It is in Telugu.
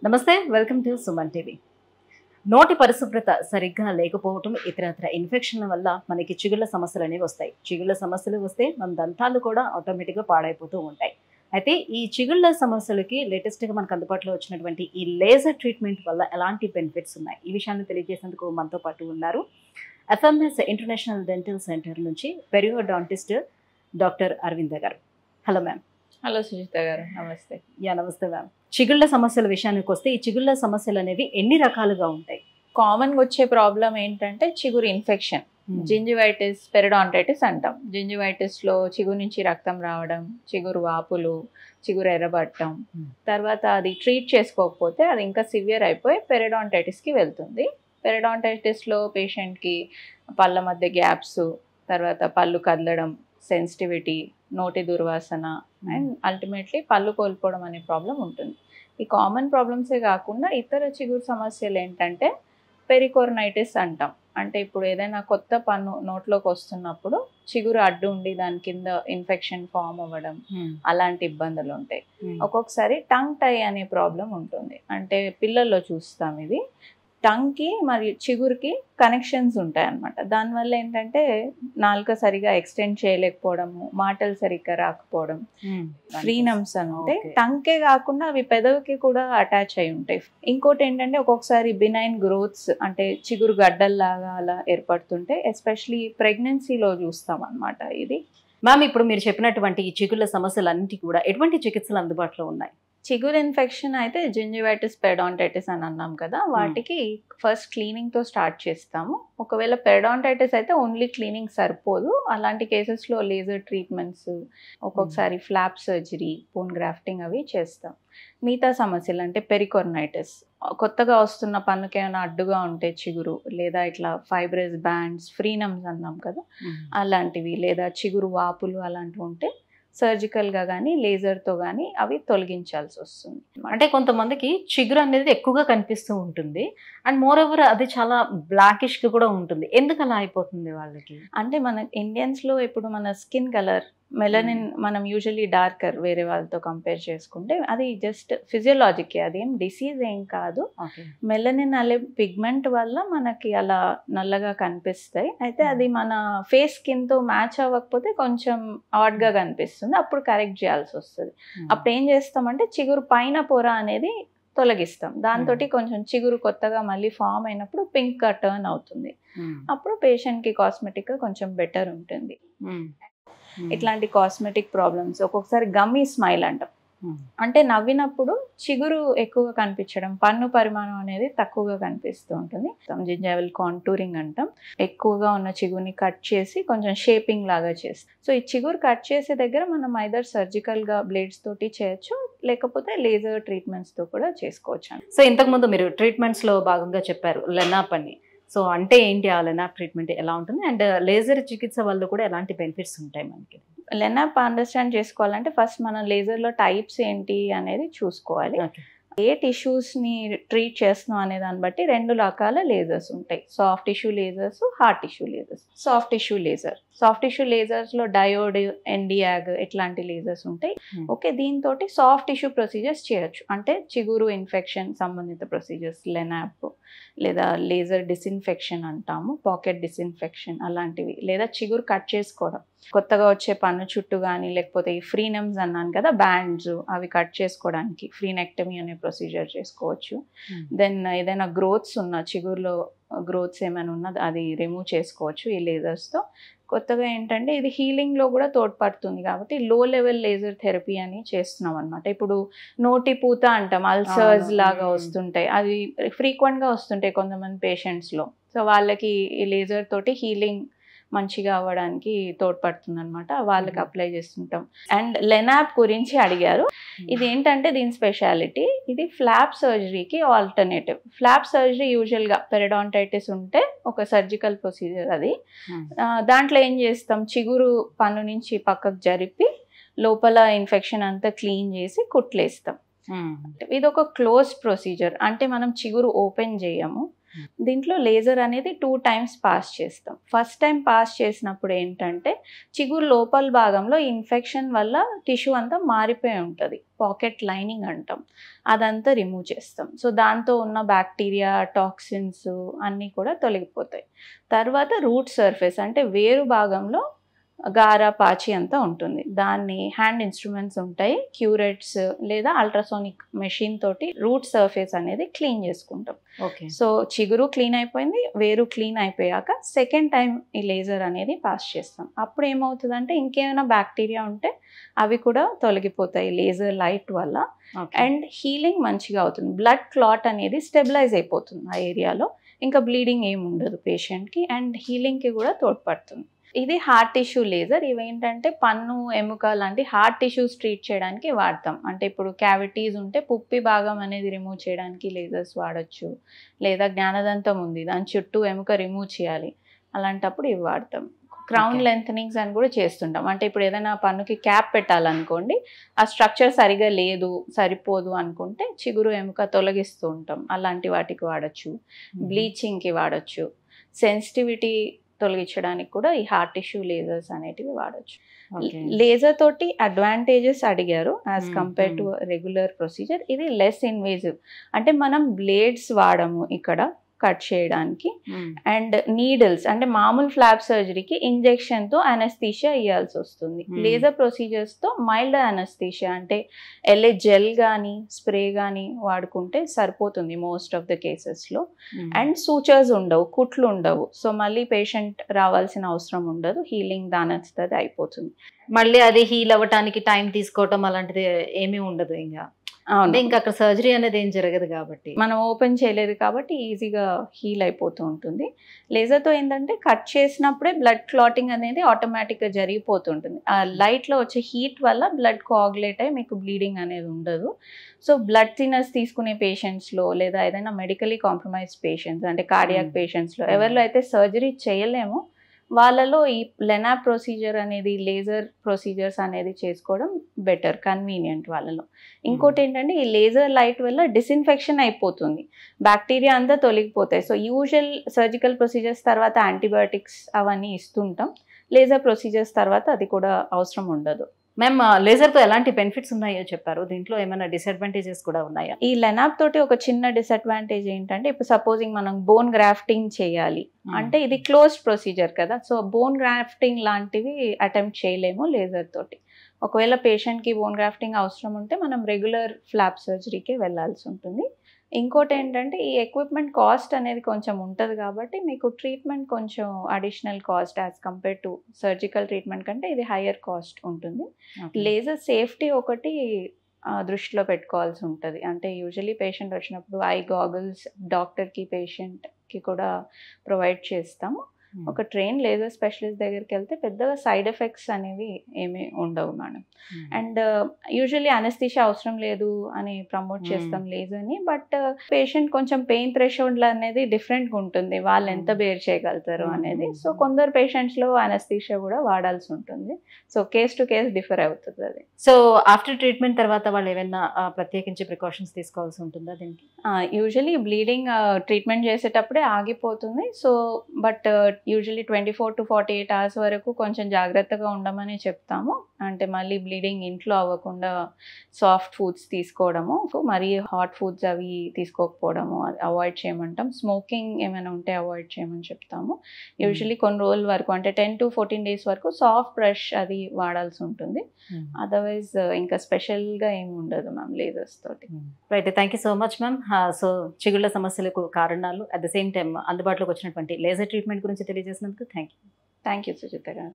నమస్తే, వెల్కమ్ టు సుమన్ టీవీ. నోటి పరిశుభ్రత సరిగ్గా లేకపోవటం, ఇతరత్ర ఇన్ఫెక్షన్ల వల్ల మనకి చిగుళ్ళ సమస్యలు అనేవి వస్తాయి. చిగుళ్ళ సమస్యలు వస్తే మన దంతాలు కూడా ఆటోమేటిక్గా పాడైపోతూ ఉంటాయి. అయితే ఈ చిగుళ్ళ సమస్యలకి లేటెస్ట్గా మనకు అందుబాటులో వచ్చినటువంటి ఈ లేజర్ ట్రీట్మెంట్ వల్ల ఎలాంటి బెనిఫిట్స్ ఉన్నాయి, ఈ విషయాన్ని తెలియజేసేందుకు మనతో పాటు ఉన్నారు ఎఫ్ఎంఎస్ ఇంటర్నేషనల్ డెంటల్ సెంటర్ నుంచి పెరియోడాంటిస్ట్ డాక్టర్ అరవింద గారు. Hello ma'am. హలో సుజిత గారు, నమస్తే. నమస్తే మ్యామ్. చిగుళ్ళ సమస్యల విషయానికి వస్తే ఈ చిగుళ్ళ సమస్యలు అనేవి ఎన్ని రకాలుగా ఉంటాయి? కామన్గా వచ్చే ప్రాబ్లం ఏంటంటే చిగురు ఇన్ఫెక్షన్, జింజివైటిస్, పెరిడాంటైటిస్ అంటాం. జింజివైటిస్లో చిగురు నుంచి రక్తం రావడం, చిగురు వాపులు, చిగురు ఎర్రబట్టడం, తర్వాత అది ట్రీట్ చేసుకోకపోతే అది ఇంకా సివియర్ అయిపోయి పెరిడాంటైటిస్కి వెళ్తుంది. పెరిడాంటైటిస్లో పేషెంట్కి పళ్ళ మధ్య గ్యాప్స్, తర్వాత పళ్ళు కదలడం, సెన్సిటివిటీ, నోటి దుర్వాసన అండ్ అల్టిమేట్లీ పళ్ళు కోల్పోవడం అనే ప్రాబ్లం ఉంటుంది. ఈ కామన్ ప్రాబ్లమ్సే కాకుండా ఇతర చిగురు సమస్యలు ఏంటంటే పెరికోర్నైటిస్ అంటాం. అంటే ఇప్పుడు ఏదైనా కొత్త పన్ను నోట్లోకి వస్తున్నప్పుడు చిగురు అడ్డు ఉండి దాని కింద ఇన్ఫెక్షన్ ఫామ్ అవ్వడం, అలాంటి ఇబ్బందులు ఉంటాయి. ఒక్కొక్కసారి టంగ్ టై అనే ప్రాబ్లం ఉంటుంది. అంటే పిల్లల్లో చూస్తాం ఇది. టంగ్కి మరియు చిగురుకి కనెక్షన్స్ ఉంటాయి అన్నమాట. దానివల్ల ఏంటంటే నాలుక సరిగా ఎక్స్టెండ్ చేయలేకపోవడము, మాటలు సరిగ్గా రాకపోవడం, ఫ్రీనమ్స్ అని ఉంటాయి. టంగ్కే కాకుండా అవి పెదవికి కూడా అటాచ్ అయి ఉంటాయి. ఇంకోటి ఏంటంటే ఒక్కొక్కసారి బినైన్ గ్రోత్స్, అంటే చిగురు గడ్డల్లాగా అలా ఏర్పడుతుంటే ఎస్పెషలీ ప్రెగ్నెన్సీలో చూస్తాం అన్నమాట ఇది. మ్యామ్, ఇప్పుడు మీరు చెప్పినటువంటి ఈ చిగుళ్ళ సమస్యలన్నిటి కూడా ఎటువంటి చికిత్సలు అందుబాటులో ఉన్నాయి? చిగురు ఇన్ఫెక్షన్ అయితే జింజివైటిస్, పెరిడాంటైటిస్ అని అన్నాం కదా, వాటికి ఫస్ట్ క్లీనింగ్తో స్టార్ట్ చేస్తాము. ఒకవేళ పెరిడాంటైటిస్ అయితే ఓన్లీ క్లీనింగ్ సరిపోదు. అలాంటి కేసెస్లో లేజర్ ట్రీట్మెంట్స్, ఒక్కొక్కసారి ఫ్లాప్ సర్జరీ, బోన్ గ్రాఫ్టింగ్ అవి చేస్తాం. మిగతా సమస్యలు అంటే పెరికోర్నైటిస్, కొత్తగా వస్తున్న పన్నుకి ఏమైనా అడ్డుగా ఉంటే చిగురు, లేదా ఇట్లా ఫైబ్రస్ బ్యాండ్స్, ఫ్రీనమ్స్ అన్నాం కదా, అలాంటివి, లేదా చిగురు వాపులు అలాంటివి ఉంటే సర్జికల్గా కానీ లేజర్తో కానీ అవి తొలగించాల్సి వస్తుంది. అంటే కొంతమందికి చిగురు అనేది ఎక్కువగా కనిపిస్తూ ఉంటుంది అండ్ మోర్ ఓవర్ అది చాలా బ్లాకిష్గా కూడా ఉంటుంది. ఎందుకు అలా అయిపోతుంది వాళ్ళకి? అంటే మన ఇండియన్స్లో ఇప్పుడు మన స్కిన్ కలర్ మెలనిన్ మనం యూజువలీ డార్కర్ వేరే వాళ్ళతో కంపేర్ చేసుకుంటే అది జస్ట్ ఫిజియోలాజిక్, అదేం డిసీజ్ ఏం కాదు. మెలనిన్ అనే పిగ్మెంట్ వల్ల మనకి అలా నల్లగా కనిపిస్తాయి. అయితే అది మన ఫేస్ స్కిన్తో మ్యాచ్ అవ్వకపోతే కొంచెం ఆడ్గా కనిపిస్తుంది, అప్పుడు కరెక్ట్ చేయాల్సి వస్తుంది. అప్పుడు ఏం చేస్తామంటే చిగురు పైన పొర అనేది తొలగిస్తాం. దాంతో కొంచెం చిగురు కొత్తగా మళ్ళీ ఫామ్ అయినప్పుడు పింక్గా టర్న్ అవుతుంది. అప్పుడు పేషెంట్కి కాస్మెటిక్గా కొంచెం బెటర్ ఉంటుంది. ఇట్లాంటి కాస్మెటిక్ ప్రాబ్లమ్స్, ఒక్కొక్కసారి గమ్మీ స్మైల్ అంటాం. అంటే నవ్వినప్పుడు చిగురు ఎక్కువగా కనిపించడం, పన్ను పరిమాణం అనేది తక్కువగా కనిపిస్తూ ఉంటుంది. జింజైవల్ కాంటూరింగ్ అంటాం. ఎక్కువగా ఉన్న చిగురుని కట్ చేసి కొంచెం షేపింగ్ లాగా చేస్తాం. సో ఈ చిగురు కట్ చేసే దగ్గర మనం ఐదర్ సర్జికల్గా బ్లేడ్స్ తోటి చేయొచ్చు, లేకపోతే లేజర్ ట్రీట్మెంట్స్తో కూడా చేసుకోవచ్చు. సో ఇంతకుముందు మీరు ట్రీట్మెంట్స్లో భాగంగా చెప్పారు లెనాప్ అని. సో అంటే ఏంటి ఆ లెనాప్ ట్రీట్మెంట్, ఎలా ఉంటుంది అండ్ లేజర్ చికిత్స వల్ల కూడా ఎలాంటి బెనిఫిట్స్ ఉంటాయి మనకి? లెనాప్ అండర్స్టాండ్ చేసుకోవాలంటే ఫస్ట్ మనం లేజర్లో టైప్స్ ఏంటి అనేది చూసుకోవాలి. ఏ టిష్యూస్ని ట్రీట్ చేస్తున్నాం అనే దాన్ని బట్టి రెండు రకాల లేజర్స్ ఉంటాయి. Soft tissue lasers, hard tissue lasers. Soft tissue లేజర్స్లో డయోడ్, ఎన్డియాగ్ ఇట్లాంటి లేజర్స్ ఉంటాయి. ఓకే, దీంతో సాఫ్ట్ టిష్యూ ప్రొసీజర్స్ చేయొచ్చు. అంటే చిగురు ఇన్ఫెక్షన్ సంబంధిత ప్రొసీజర్స్, లెనాప్, లేదా లేజర్ డిస్ఇన్ఫెక్షన్ అంటాము, పాకెట్ డిస్ఇన్ఫెక్షన్ అలాంటివి, లేదా చిగురు కట్ చేసుకోవడం, కొత్తగా వచ్చే పన్ను చుట్టూ కానీ, లేకపోతే ఈ ఫ్రీనమ్స్ అన్నాను కదా బ్యాండ్స్, అవి కట్ చేసుకోవడానికి ఫ్రీనెక్టమీ అనే ప్రొసీజర్ చేసుకోవచ్చు. దెన్ ఏదైనా గ్రోత్స్ ఉన్న చిగురులో గ్రోత్స్ ఏమైనా ఉన్నా అది రిమూవ్ చేసుకోవచ్చు ఈ లేజర్స్తో. కొత్తగా ఏంటంటే ఇది హీలింగ్లో కూడా తోడ్పడుతుంది కాబట్టి లో లెవెల్ లేజర్ థెరపీ అని చేస్తున్నాం అనమాట. ఇప్పుడు నోటి పూత అంటాం, అల్సర్స్ లాగా వస్తుంటాయి, అవి ఫ్రీక్వెంట్గా వస్తుంటాయి కొంతమంది పేషెంట్స్లో. సో వాళ్ళకి ఈ లేజర్ తోటి హీలింగ్ మంచిగా అవ్వడానికి తోడ్పడుతుంది అనమాట, వాళ్ళకి అప్లై చేస్తుంటాం. అండ్ లెనాప్ గురించి అడిగారు. ఇది ఏంటంటే దీని స్పెషాలిటీ, ఇది ఫ్లాప్ సర్జరీకి ఆల్టర్నేటివ్. ఫ్లాప్ సర్జరీ యూజువల్గా పెరిడాంటైటిస్ ఉంటే ఒక సర్జికల్ ప్రొసీజర్ అది. దాంట్లో ఏం చేస్తాం, చిగురు పన్ను నుంచి పక్కకు జరిపి లోపల ఇన్ఫెక్షన్ అంతా క్లీన్ చేసి కుట్లేస్తాం. ఇది ఒక క్లోజ్ ప్రొసీజర్, అంటే మనం చిగురు ఓపెన్ చేయము, దీంట్లో లేజర్ అనేది 2 times పాస్ చేస్తాం. ఫస్ట్ టైం పాస్ చేసినప్పుడు ఏంటంటే చిగురు లోపల భాగంలో ఇన్ఫెక్షన్ వల్ల టిష్యూ అంతా మారిపోయి ఉంటుంది, పాకెట్ లైనింగ్ అంటాం, అదంతా రిమూవ్ చేస్తాం. సో దాంతో ఉన్న బ్యాక్టీరియా, టాక్సిన్స్ అన్నీ కూడా తొలగిపోతాయి. తర్వాత రూట్ సర్ఫేస్ అంటే వేరు భాగంలో గార, పాచి అంతా ఉంటుంది. దాన్ని హ్యాండ్ ఇన్స్ట్రుమెంట్స్ ఉంటాయి, క్యూరెట్స్ లేదా అల్ట్రాసోనిక్ మెషిన్ తోటి రూట్ సర్ఫేస్ అనేది క్లీన్ చేసుకుంటాం. సో చిగురు క్లీన్ అయిపోయింది, వేరు క్లీన్ అయిపోయాక సెకండ్ టైం ఈ లేజర్ అనేది పాస్ చేస్తాం. అప్పుడు ఏమవుతుందంటే ఇంకేమైనా బ్యాక్టీరియా ఉంటే అవి కూడా తొలగిపోతాయి లేజర్ లైట్ వల్ల. అండ్ హీలింగ్ మంచిగా అవుతుంది. బ్లడ్ క్లాట్ అనేది స్టెబిలైజ్ అయిపోతుంది ఆ ఏరియాలో, ఇంకా బ్లీడింగ్ ఏమి ఉండదు పేషెంట్కి, అండ్ హీలింగ్కి కూడా తోడ్పడుతుంది. ఇది హార్ట్ టిష్యూ లేజర్. ఇవేంటంటే పన్ను, ఎముక లాంటి హార్ట్ టిష్యూస్ ట్రీట్ చేయడానికి వాడతాం. అంటే ఇప్పుడు క్యావిటీస్ ఉంటే పుప్పి భాగం అనేది రిమూవ్ చేయడానికి లేజర్స్ వాడచ్చు, లేదా జ్ఞానదంతం ఉంది దాని చుట్టూ ఎముక రిమూవ్ చేయాలి, అలాంటప్పుడు ఇవి వాడతాం. క్రౌన్ లెంథనింగ్స్ అని కూడా చేస్తుంటాం. అంటే ఇప్పుడు ఏదైనా పన్నుకి క్యాప్ పెట్టాలనుకోండి, ఆ స్ట్రక్చర్ సరిగా లేదు, సరిపోదు అనుకుంటే చిగురు ఎముక తొలగిస్తూ ఉంటాం, అలాంటి వాటికి వాడచ్చు. బ్లీచింగ్కి వాడచ్చు. సెన్సిటివిటీ తొలగించడానికి కూడా ఈ హార్ట్ టిష్యూ లేజర్స్ అనేటివి వాడచ్చు. లేజర్ తోటి అడ్వాంటేజెస్ అడిగారు as compare to regular procedure. ఇది లెస్ ఇన్వేజివ్, అంటే మనం బ్లేడ్స్ వాడము ఇక్కడ కట్ చేయడానికి, అండ్ నీడిల్స్ అంటే మామూలు ఫ్లాప్ సర్జరీకి ఇంజెక్షన్తో అనస్థీషియా ఇవ్వాల్సి వస్తుంది. లేజర్ ప్రొసీజర్స్తో మైల్డ్ అనస్థీషియా అంటే ఎల్ఏ జెల్ కానీ స్ప్రే కానీ వాడుకుంటే సరిపోతుంది మోస్ట్ ఆఫ్ ద కేసెస్లో. అండ్ సూచర్స్ ఉండవు, కుట్లు ఉండవు, సో మళ్ళీ పేషెంట్ రావాల్సిన అవసరం ఉండదు, హీలింగ్ దానంతది అయిపోతుంది. మళ్ళీ అది హీల్ అవ్వటానికి టైం తీసుకోవటం అలాంటిది ఏమీ ఉండదు. ఇంకా అక్కడ సర్జరీ అనేది ఏం జరగదు కాబట్టి, మనం ఓపెన్ చేయలేదు కాబట్టి ఈజీగా హీల్ అయిపోతూ ఉంటుంది. లేజర్తో ఏంటంటే కట్ చేసినప్పుడే బ్లడ్ క్లాటింగ్ అనేది ఆటోమేటిక్గా జరిగిపోతుంటుంది. ఆ లైట్లో వచ్చే హీట్ వల్ల బ్లడ్ కోఆగులేట్ అయ్యి మీకు బ్లీడింగ్ అనేది ఉండదు. సో బ్లడ్ థిన్నర్స్ తీసుకునే పేషెంట్స్లో లేదా ఏదైనా మెడికలీ కాంప్రమైజ్డ్ పేషెంట్స్ అంటే కార్డియాక్ పేషెంట్స్లో ఎవరిలో అయితే సర్జరీ చేయలేమో వాళ్ళలో ఈ లెనాప్ ప్రొసీజర్ అనేది, లేజర్ ప్రొసీజర్స్ అనేది చేసుకోవడం బెటర్, కన్వీనియంట్ వాళ్ళలో. ఇంకోటి ఏంటంటే ఈ లేజర్ లైట్ వల్ల డిస్ఇన్ఫెక్షన్ అయిపోతుంది, బ్యాక్టీరియా అంతా తొలగిపోతాయి. సో యూజువల్ సర్జికల్ ప్రొసీజర్స్ తర్వాత యాంటీబయాటిక్స్ అవన్నీ ఇస్తుంటాం, లేజర్ ప్రొసీజర్స్ తర్వాత అది కూడా అవసరం ఉండదు. మ్యామ్, లేజర్తో ఎలాంటి బెనిఫిట్స్ ఉన్నాయో చెప్పారు, దీంట్లో ఏమైనా డిసడ్వాంటేజెస్ కూడా ఉన్నాయా? ఈ లెనాప్ తోటి ఒక చిన్న డిసడ్వాంటేజ్ ఏంటంటే ఇప్పుడు సపోజింగ్ మనం బోన్ గ్రాఫ్టింగ్ చేయాలి అంటే ఇది క్లోజ్డ్ ప్రొసీజర్ కదా, సో బోన్ గ్రాఫ్టింగ్ లాంటివి అటెంప్ట్ చేయలేము లేజర్ తోటి. ఒకవేళ పేషెంట్కి బోన్ గ్రాఫ్టింగ్ అవసరం ఉంటే మనం రెగ్యులర్ ఫ్లాప్ సర్జరీకి వెళ్ళాల్సి ఉంటుంది. ఇంకోటి ఏంటంటే ఈ ఎక్విప్మెంట్ కాస్ట్ అనేది కొంచెం ఉంటుంది కాబట్టి మీకు ట్రీట్మెంట్ కొంచెం additional cost as compare to surgical treatment కంటే ఇది హయ్యర్ కాస్ట్ ఉంటుంది. లేజర్ సేఫ్టీ ఒకటి దృష్టిలో పెట్టుకోవాల్సి ఉంటుంది. అంటే యూజువలీ పేషెంట్ వచ్చినప్పుడు ఐ గాగుల్స్ డాక్టర్కి పేషెంట్కి కూడా ప్రొవైడ్ చేస్తాము. ఒక ట్రైన్ లేజర్ స్పెషలిస్ట్ దగ్గరికి వెళ్తే పెద్దగా సైడ్ ఎఫెక్ట్స్ అనేవి ఏమీ ఉండవు మేడం. అండ్ యూజువల్లీ అనస్థీషియా అవసరం లేదు అని ప్రమోట్ చేస్తాం లేజర్ని, బట్ పేషెంట్ కొంచెం పెయిన్ థ్రెషోల్డ్ అనేది డిఫరెంట్గా ఉంటుంది, వాళ్ళు ఎంత బేర్ చేయగలుగుతారు అనేది. సో కొందరు పేషెంట్స్లో అనస్థీషియా కూడా వాడాల్సి ఉంటుంది. So case to case differ అవుతుంది అది. సో ఆఫ్టర్ ట్రీట్మెంట్ తర్వాత వాళ్ళు ఏమైనా ప్రత్యేకించి ప్రికాషన్స్ తీసుకోవాల్సి ఉంటుందా దీనికి? యూజువల్లీ బ్లీడింగ్ ట్రీట్మెంట్ చేసేటప్పుడే ఆగిపోతుంది. So but usually 24 to 48 hours వరకు కొంచెం జాగ్రత్తగా ఉండమని చెప్తాము. అంటే మళ్ళీ బ్లీడింగ్ ఇంట్లో అవ్వకుండా సాఫ్ట్ ఫుడ్స్ తీసుకోవడము, మరీ హాట్ ఫుడ్స్ అవి తీసుకోకపోవడము అవాయిడ్ చేయమంటాం. స్మోకింగ్ ఏమైనా ఉంటే అవాయిడ్ చేయమని చెప్తాము. యూజువల్లీ కొన్ని రోజుల వరకు అంటే 10 to 14 days వరకు సాఫ్ట్ బ్రష్ అది వాడాల్సి ఉంటుంది. అదర్వైజ్ ఇంకా స్పెషల్గా ఏమి ఉండదు మ్యామ్ లేజర్స్ తోటి. Right, thank you so much ma'am. So చిగుళ్ళ సమస్యలకు కారణాలు అట్ ద సేమ్ టైం అందుబాటులోకి వచ్చినటువంటి లేజర్ ట్రీట్మెంట్ గురించి తెలియజేసినందుకు thank you. Thank you Sujitha గారు.